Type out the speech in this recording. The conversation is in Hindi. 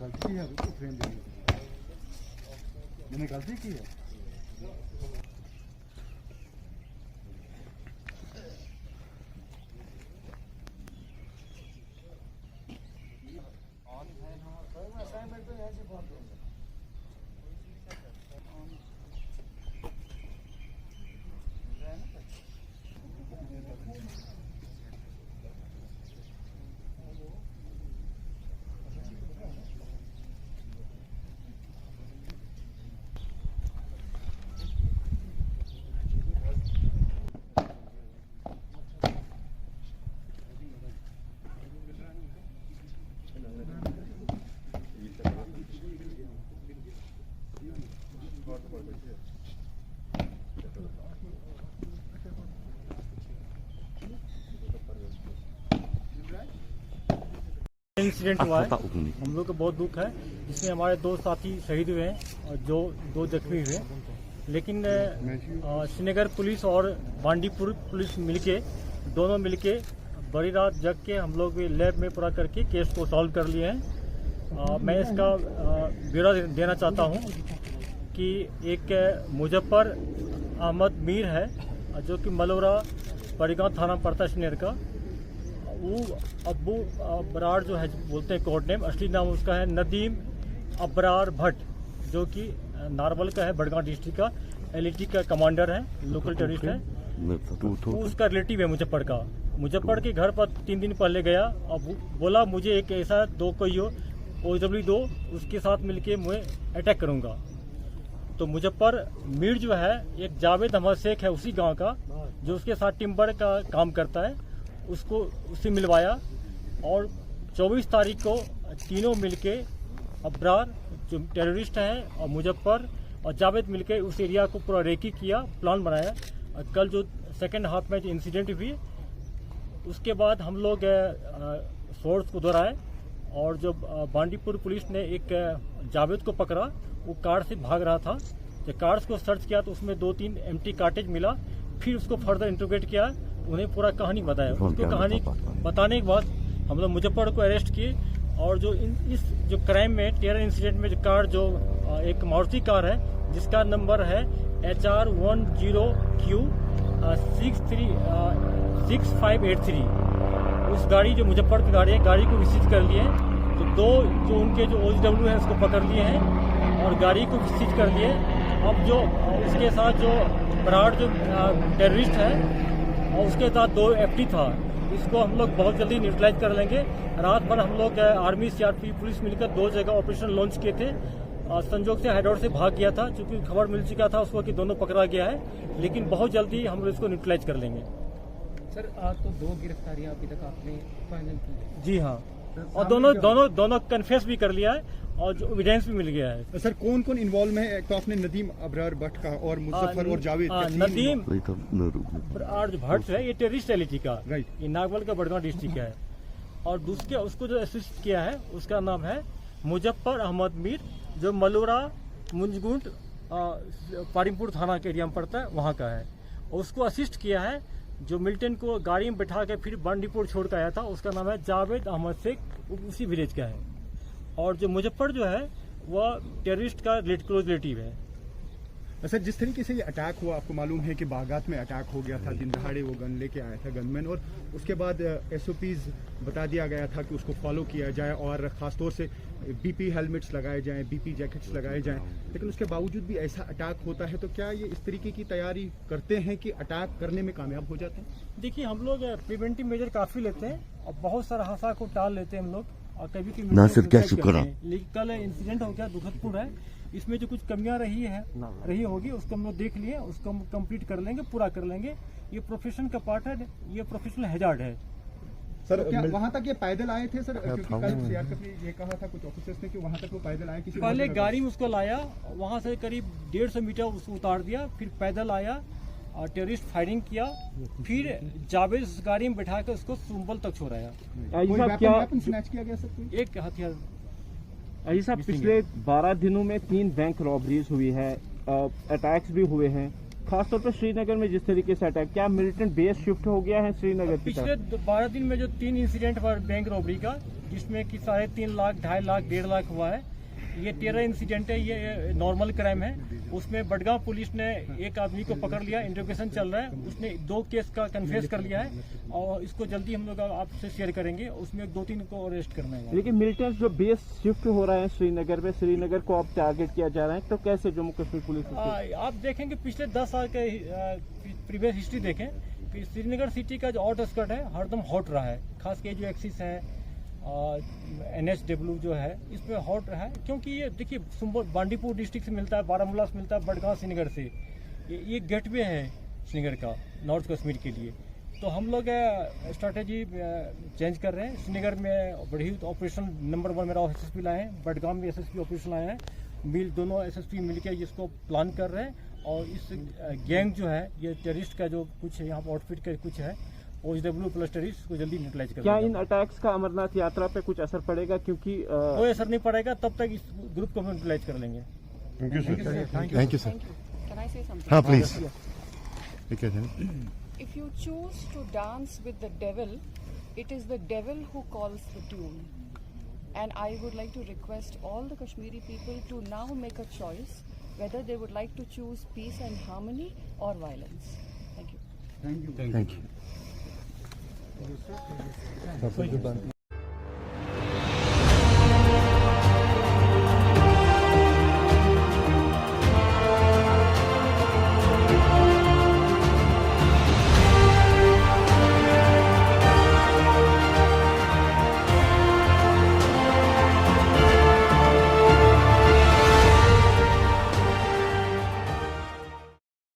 गलती है उसको फ्रेम देने की, मैंने गलती की है। इंसिडेंट हुआ है, हम लोग को बहुत दुख है। जिसमें हमारे 2 साथी शहीद हुए हैं और जो 2 जख्मी हुए। लेकिन श्रीनगर पुलिस और बांडीपुर पुलिस दोनों मिलके बड़ी रात जग के हम लोग लैब में पूरा करके केस को सॉल्व कर लिए हैं। मैं इसका ब्यौरा देना चाहता हूं कि एक मुजफ्फर अहमद मीर है जो कि मलोरा परिगांव थाना पड़ता है श्रीनगर का। वो अब्बू अबरार जो है बोलते हैं कोड नेम, असली नाम उसका है नदीम अबरार भट्ट, जो कि नारवल का है, बड़गांव डिस्ट्रिक्ट का एलईटी का कमांडर है, लोकल टेररिस्ट है। वो उसका रिलेटिव है मुजफ्फर का। मुजफ्फर के घर पर 3 दिन पहले गया और बोला मुझे एक ऐसा 2 कोई OW2 उसके साथ मिलके मैं अटैक करूंगा। तो मुजफ्फर मीर जो है एक जावेद अहमद शेख है उसी गांव का, जो उसके साथ टिम्बर का काम करता है, उससे मिलवाया। और 24 तारीख को तीनों मिलके अबरार जो टेररिस्ट हैं और मुजफ्फर और जावेद मिलके उस एरिया को पूरा रेकी किया, प्लान बनाया। और कल जो सेकंड हाफ में जो इंसिडेंट हुई उसके बाद हम लोग सोर्स को दोहराए और जो बांडीपुर पुलिस ने एक जावेद को पकड़ा, वो कार से भाग रहा था। जब कार्स को सर्च किया तो उसमें 2-3 एम्प्टी कार्टेज मिला। फिर उसको फर्दर इंट्रोगेट किया, उन्हें पूरा कहानी बताया। उसको कहानी बताने के बाद हम लोग मुजफ्फर को अरेस्ट किए। और जो इस जो क्राइम में टेरर इंसिडेंट में जो कार जो एक मारुति कार है जिसका नंबर है HR10Q 6583, उस गाड़ी जो मुजफ्फर की गाड़ी है, गाड़ी को विजिट कर लिए। तो 2 जो उनके जो OW है उसको पकड़ लिए हैं और गाड़ी को विजिट कर लिए। अब जो उसके साथ जो बराड़ जो टेररिस्ट है और उसके साथ 2 FT था, इसको हम लोग बहुत जल्दी न्यूट्रलाइज कर लेंगे। रात भर हम लोग आर्मी CRP पुलिस मिलकर 2 जगह ऑपरेशन लॉन्च किए थे। संजोग से हैदराबाद से भाग गया था, क्योंकि खबर मिल चुका था उसको कि दोनों पकड़ा गया है। लेकिन बहुत जल्दी हम लोग इसको न्यूट्रलाइज कर लेंगे। सर आज तो 2 गिरफ्तारियां अभी तक आपने फाइनल की? जी हाँ, और दोनों कन्फेस भी कर लिया है और जो एविडेंस भी मिल गया है। सर कौन कौन इन्वॉल्व है? तो आपने नदीम अबरार भट्ट का और मुजफ्फर और जावेद। नदीम अबरार भट्ट है, ये टेररिस्ट एलिटी का, ये नागवल का बड़गांव डिस्ट्रिक्ट है। और दूसरे उसको जो असिस्ट किया है उसका नाम है मुजफ्फर अहमद मीर, जो मलोरा मुंजगुंड पारिमपुर थाना के एरिया में पड़ता है, वहाँ का है। और उसको असिस्ट किया है जो मिल्टन को गाड़ी में बैठा के फिर बांडीपुर छोड़ कर आया था, उसका नाम है जावेद अहमद शेख, उसी विलेज का है। और जो मुजफ्फर जो है वह टेररिस्ट का क्लोज रिलेटिव है। सर जिस तरीके से ये अटैक हुआ, आपको मालूम है कि बागात में अटैक हो गया था, दिन दहाड़े वो गन लेके आया था गनमैन, और उसके बाद SOPs बता दिया गया था कि उसको फॉलो किया जाए और ख़ासतौर से BP हेलमेट्स लगाए जाएं, BP जैकेट्स लगाए जाएं। लेकिन उसके बावजूद भी ऐसा अटैक होता है, तो क्या ये इस तरीके की तैयारी करते हैं कि अटैक करने में कामयाब हो जाते हैं? देखिए, हम लोग प्रिवेंटिव मेजर काफ़ी लेते हैं और बहुत सारा हादसा को टाल लेते हैं हम लोग। और कभी क्या शुक्र है। लेकिन कल इंसिडेंट हो गया, दुखदपूर्ण है। इसमें जो कुछ कमियां रही होगी उसको हम लोग देख लिए, उसको हम कंप्लीट कर लेंगे, पूरा कर लेंगे। ये प्रोफेशन का पार्ट है, ये प्रोफेशनल हैजार्ड है। सर क्या वहाँ तक ये पैदल आए थे सर? क्योंकि कल CRP ने ये कहा था कुछ ऑफिसर्स ने कि वहाँ तक वो पैदल आए। किसी पहले गाड़ी में उसको लाया, वहाँ से करीब 150 मीटर उसको उतार दिया, फिर पैदल आया और टेररिस्ट फायरिंग किया, फिर जावेद उस गाड़ी में बैठा कर उसको सुंबल तक छोड़ाया। स्नैच किया गया सर? एक हथियार। अजी साहब, पिछले 12 दिनों में 3 बैंक रॉबरीज हुई है, अटैक्स भी हुए हैं, खासतौर पर श्रीनगर में जिस तरीके से अटैक, क्या मिलिटेंट बेस शिफ्ट हो गया है श्रीनगर की तरफ? पिछले 12 दिन में जो 3 इंसिडेंट हुआ बैंक रॉबरी का, जिसमें कि 3.5 लाख, 2.5 लाख, 1.5 लाख हुआ है। ये टेरर इंसिडेंट है, ये नॉर्मल क्राइम है। उसमें बडगांव पुलिस ने एक आदमी को पकड़ लिया, इंट्रोगेशन चल रहा है। उसने 2 केस का कन्फेस कर लिया है और इसको जल्दी हम लोग आपसे शेयर करेंगे। उसमें 2-3 को अरेस्ट करना है। लेकिन मिलिटेंट्स जो बेस शिफ्ट हो रहा है श्रीनगर में, श्रीनगर को अब टारगेट किया जा रहा है, तो कैसे जम्मू कश्मीर पुलिस? आप देखेंगे पिछले 10 साल के प्रीवियस हिस्ट्री देखें कि श्रीनगर सिटी का जो आउटस्कर्ट है हरदम हॉट रहा है। खास के जो एक्सिस है NSW जो है इसमें हॉट रहा है, क्योंकि ये देखिए बांडीपुर डिस्ट्रिक्ट से मिलता है, बारामूला से मिलता है, बडगांव श्रीनगर से। ये गेटवे है श्रीनगर का नॉर्थ कश्मीर के लिए। तो हम लोग स्ट्रैटेजी चेंज कर रहे हैं। श्रीनगर में बड़ी ऑपरेशन नंबर 1 मेरा SSP लाए हैं, बडगाम में SSP ऑपरेशन लाए हैं। दोनों SSP मिलकर इसको प्लान कर रहे हैं। और इस गैंग जो है, ये टेररिस्ट का जो कुछ है यहाँ पर आउटफिट का कुछ है, OHW प्लस टेररिस्ट को जल्दी न्यूट्रलाइज कर। क्या इन अटैक्स का अमरनाथ यात्रा पे कुछ असर पड़ेगा? क्योंकि कोई असर नहीं पड़ेगा, तब तक इस ग्रुप को न्यूट्रलाइज कर लेंगे। Thank you, sir. Thank you, sir. Can I say something? हाँ, please. Okay, then. If you choose to dance with the devil, it is the devil who calls the tune. And I would like to request all the Kashmiri people to now make a choice whether they would like to choose peace and harmony or violence. Thank you. Thank you.